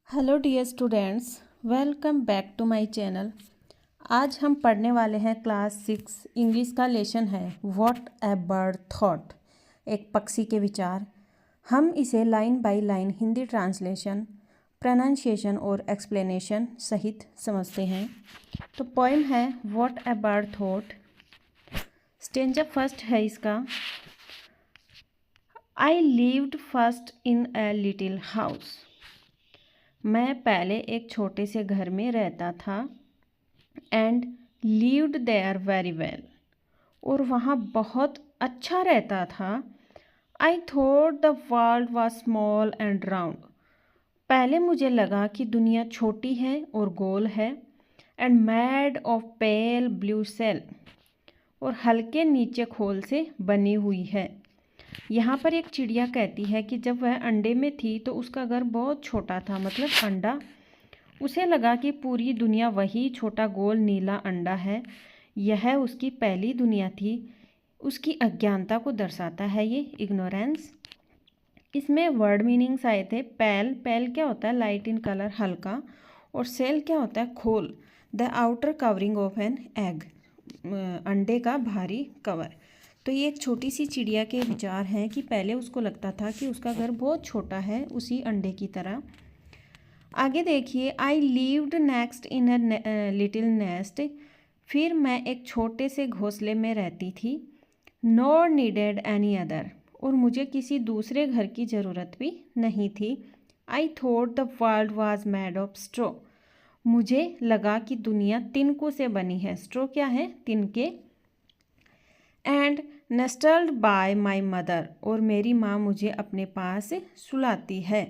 Hello dear students, welcome back to my channel. आज हम पढ़ने वाले हैं क्लास 6 इंग्लिश का लेसन है व्हाट ए बर्ड थॉट, एक पक्षी के विचार। हम इसे line by line Hindi translation, pronunciation और एक्सप्लेनेशन सहित समझते हैं। तो पोएम है what a bird thought. Stanza first है इसका। I lived first in a little house. मैं पहले एक छोटे से घर में रहता था। And lived there very well, और वहाँ बहुत अच्छा रहता था। I thought the world was small and round. पहले मुझे लगा कि दुनिया छोटी है और गोल है। And made of pale blue shell, और हल्के नीचे खोल से बनी हुई है। यहाँ पर एक चिड़िया कहती है कि जब वह अंडे में थी तो उसका घर बहुत छोटा था, मतलब अंडा। उसे लगा कि पूरी दुनिया वही छोटा गोल नीला अंडा है। यह उसकी पहली दुनिया थी। उसकी अज्ञानता को दर्शाता है ये, इग्नोरेंस। इसमें वर्ड मीनिंग्स आए थे। पेल, पेल क्या होता है? लाइट इन कलर, हल्का। और सेल क्या होता है? खोल। The outer covering of an egg, अंडे का भारी कवर। तो ये एक छोटी सी चिड़िया के विचार हैं कि पहले उसको लगता था कि उसका घर बहुत छोटा है, उसी अंडे की तरह। आगे देखिए, आई lived next in a little nest. फिर मैं एक छोटे से घोंसले में रहती थी। नॉर नीडेड एनी अदर, और मुझे किसी दूसरे घर की ज़रूरत भी नहीं थी। I thought the world was made of straw. मुझे लगा कि दुनिया तिनकों से बनी है। स्ट्रॉ क्या है? तिनके। And nestled by my mother, और मेरी माँ मुझे अपने पास सुलाती है।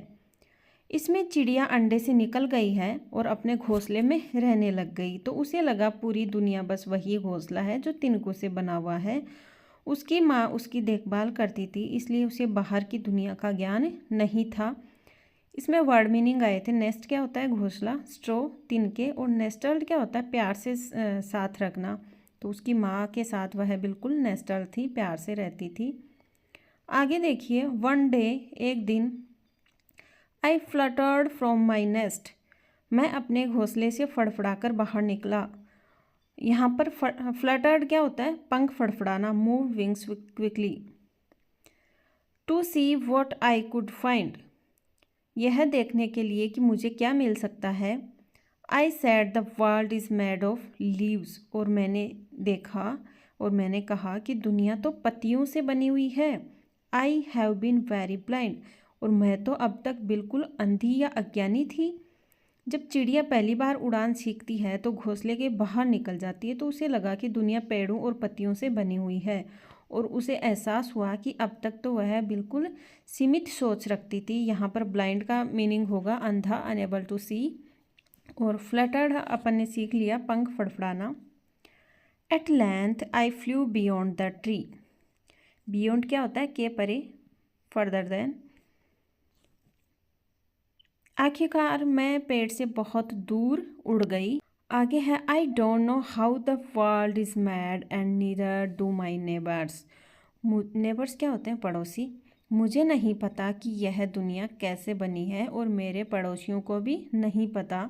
इसमें चिड़िया अंडे से निकल गई है और अपने घोंसले में रहने लग गई। तो उसे लगा पूरी दुनिया बस वही घोंसला है जो तिनकों से बना हुआ है। उसकी माँ उसकी देखभाल करती थी, इसलिए उसे बाहर की दुनिया का ज्ञान नहीं था। इसमें वर्ड मीनिंग आए थे। नेस्ट क्या होता है? घोंसला। स्ट्रो, तिनके। और नेस्टल्ड क्या होता है? प्यार से साथ रखना। तो उसकी माँ के साथ वह बिल्कुल नेस्टल्ड थी, प्यार से रहती थी। आगे देखिए, वन डे, एक दिन, आई फ्लटर्ड फ्रॉम माई नेस्ट। मैं अपने घोंसले से फड़फड़ाकर बाहर निकला। यहाँ पर फ्लटर्ड क्या होता है? पंख फड़फड़ाना। Move wings quickly. To see what I could find, यह देखने के लिए कि मुझे क्या मिल सकता है। आई said the world is made of leaves, और मैंने देखा और मैंने कहा कि दुनिया तो पत्तियों से बनी हुई है। I have been very blind, और मैं तो अब तक बिल्कुल अंधी या अज्ञानी थी। जब चिड़िया पहली बार उड़ान सीखती है तो घोंसले के बाहर निकल जाती है, तो उसे लगा कि दुनिया पेड़ों और पत्तियों से बनी हुई है, और उसे एहसास हुआ कि अब तक तो वह बिल्कुल सीमित सोच रखती थी। यहाँ पर ब्लाइंड का मीनिंग होगा अंधा, अनेबल टू सी। और फ्लटर्ड अपन ने सीख लिया, पंख फड़फड़ाना। At length I flew beyond the tree. Beyond क्या होता है? के परे, फर्दर देन। आखिरकार मैं पेड़ से बहुत दूर उड़ गई। आगे है, I don't know how the world is mad and neither do my neighbours. Neighbours क्या होते हैं? पड़ोसी। मुझे नहीं पता कि यह दुनिया कैसे बनी है, और मेरे पड़ोसियों को भी नहीं पता।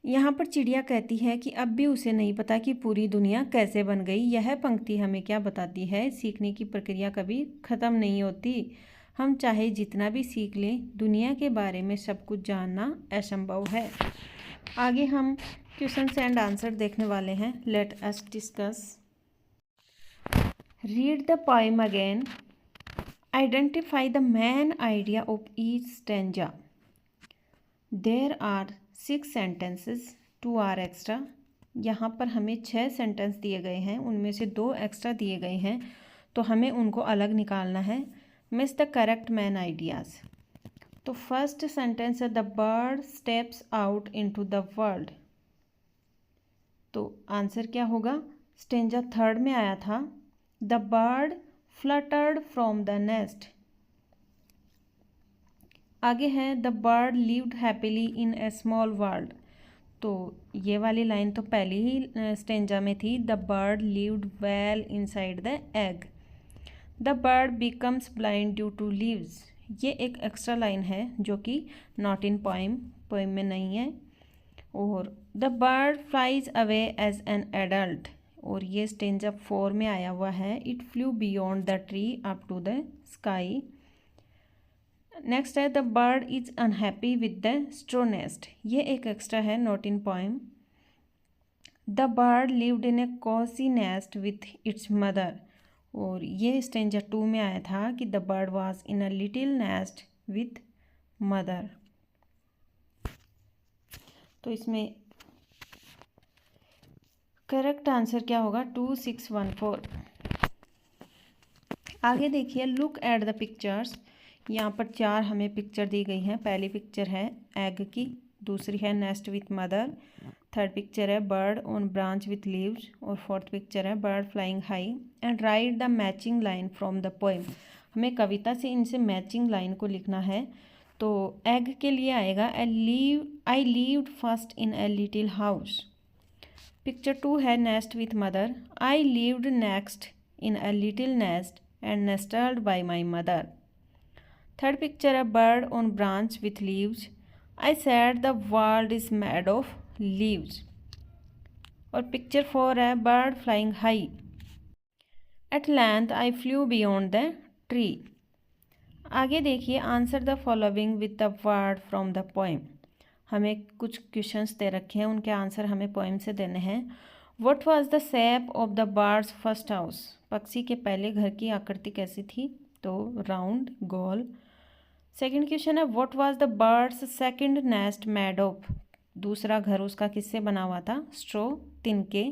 यहाँ पर चिड़िया कहती है कि अब भी उसे नहीं पता कि पूरी दुनिया कैसे बन गई। यह पंक्ति हमें क्या बताती है? सीखने की प्रक्रिया कभी ख़त्म नहीं होती। हम चाहे जितना भी सीख लें, दुनिया के बारे में सब कुछ जानना असंभव है। आगे हम क्वेश्चंस एंड आंसर देखने वाले हैं। Let us discuss. Read the poem again. Identify the main idea of each stanza. There are 6 sentences, 2 are extra. यहाँ पर हमें 6 सेंटेंस दिए गए हैं, उनमें से 2 एक्स्ट्रा दिए गए हैं, तो हमें उनको अलग निकालना है। Miss the correct man ideas. तो फर्स्ट सेंटेंस है, the bird steps out into the world. तो आंसर क्या होगा? स्टेंजा थर्ड में आया था, the bird fluttered from the nest. आगे है, the bird lived happily in A small world. तो ये वाली लाइन तो पहली ही स्टेंजा में थी, the bird lived well inside the egg. The bird becomes blind due to leaves. ये एक एक्स्ट्रा लाइन है जो कि नॉट इन पोइम में नहीं है। और the bird flies away as an adult, और ये स्टेंजा 4 में आया हुआ है। It flew beyond the tree up to the sky. Next है the bird is unhappy with the straw nest, ये एक एक्स्ट्रा है not in poem. The bird lived in a cosy nest with its mother, और ये stanza 2 में आया था कि the bird was in a little nest with mother. तो इसमें करेक्ट आंसर क्या होगा? 2614। आगे देखिए, लुक एट द पिक्चर्स। यहाँ पर 4 हमें पिक्चर दी गई हैं। पहली पिक्चर है एग की, दूसरी है nest with mother, third picture है bird on branch with leaves, और फोर्थ पिक्चर है bird flying high. And write the matching line from the poem. हमें कविता से इनसे मैचिंग लाइन को लिखना है। तो एग के लिए आएगा I lived first in a little house. Picture 2 है nest with mother. I lived next in a little nest and nestled by my mother. Third picture है bird on branch with leaves. I said the world is made of leaves. और picture 4 है bird flying high. At length I flew beyond the tree. आगे देखिए, answer the following with the word from the poem. हमें कुछ questions दे रखे हैं, उनके answer हमें पोएम से देने हैं। What was the shape of the birds first house. पक्षी के पहले घर की आकृति कैसी थी? तो राउंड, गोल। सेकंड क्वेश्चन है what was the birds second nest made of. दूसरा घर उसका किससे बना हुआ था? स्ट्रो, तिनके।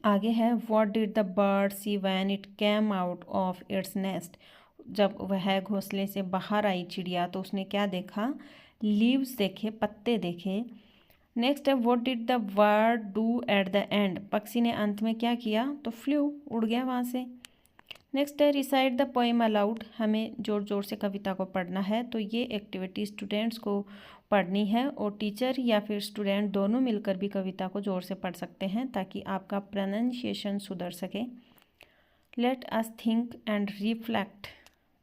आगे है what did the bird see when it came out of its nest. जब वह घोंसले से बाहर आई चिड़िया तो उसने क्या देखा? लीव्स देखे, पत्ते देखे। नेक्स्ट है what did the bird do at the end. पक्षी ने अंत में क्या किया? तो फ्लू, उड़ गया वहाँ से। नेक्स्ट है रिसाइट द पोएम अलाउड। हमें जोर जोर से कविता को पढ़ना है। तो ये एक्टिविटी स्टूडेंट्स को पढ़नी है, और टीचर या फिर स्टूडेंट दोनों मिलकर भी कविता को जोर से पढ़ सकते हैं ताकि आपका प्रोनाउंसिएशन सुधर सके। Let us think and reflect,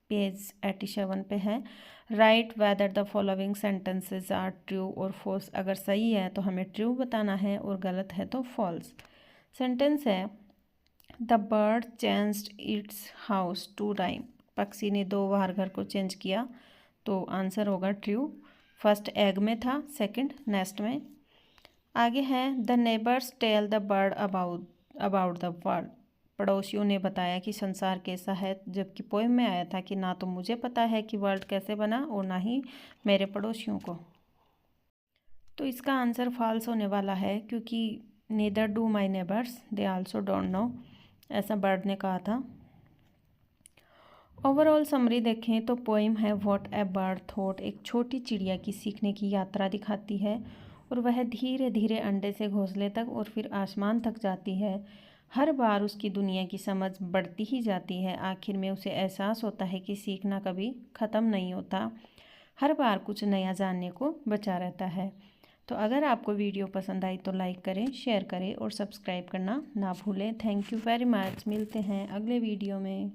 page 87 पे है। Write whether the following sentences are true और फॉल्स। अगर सही है तो हमें ट्रू बताना है और गलत है तो फॉल्स। सेंटेंस है the bird changed its house to rhyme. पक्षी ने 2 बार घर को चेंज किया, तो आंसर होगा ट्रू। फर्स्ट एग में था, सेकंड नेस्ट में। आगे है the neighbours tell the bird about the world. पड़ोसियों ने बताया कि संसार कैसा है, जबकि पोएम में आया था कि ना तो मुझे पता है कि वर्ल्ड कैसे बना और ना ही मेरे पड़ोसियों को। तो इसका आंसर फॉल्स होने वाला है, क्योंकि neither do my neighbours they also don't know, ऐसा बर्ड ने कहा था। ओवरऑल समरी देखें तो पोएम है व्हाट ए बर्ड थॉट। एक छोटी चिड़िया की सीखने की यात्रा दिखाती है, और वह धीरे धीरे अंडे से घोंसले तक और फिर आसमान तक जाती है। हर बार उसकी दुनिया की समझ बढ़ती ही जाती है। आखिर में उसे एहसास होता है कि सीखना कभी ख़त्म नहीं होता, हर बार कुछ नया जानने को बचा रहता है। तो अगर आपको वीडियो पसंद आई तो लाइक करें, शेयर करें और सब्सक्राइब करना ना भूलें। Thank you very much. मिलते हैं अगले वीडियो में।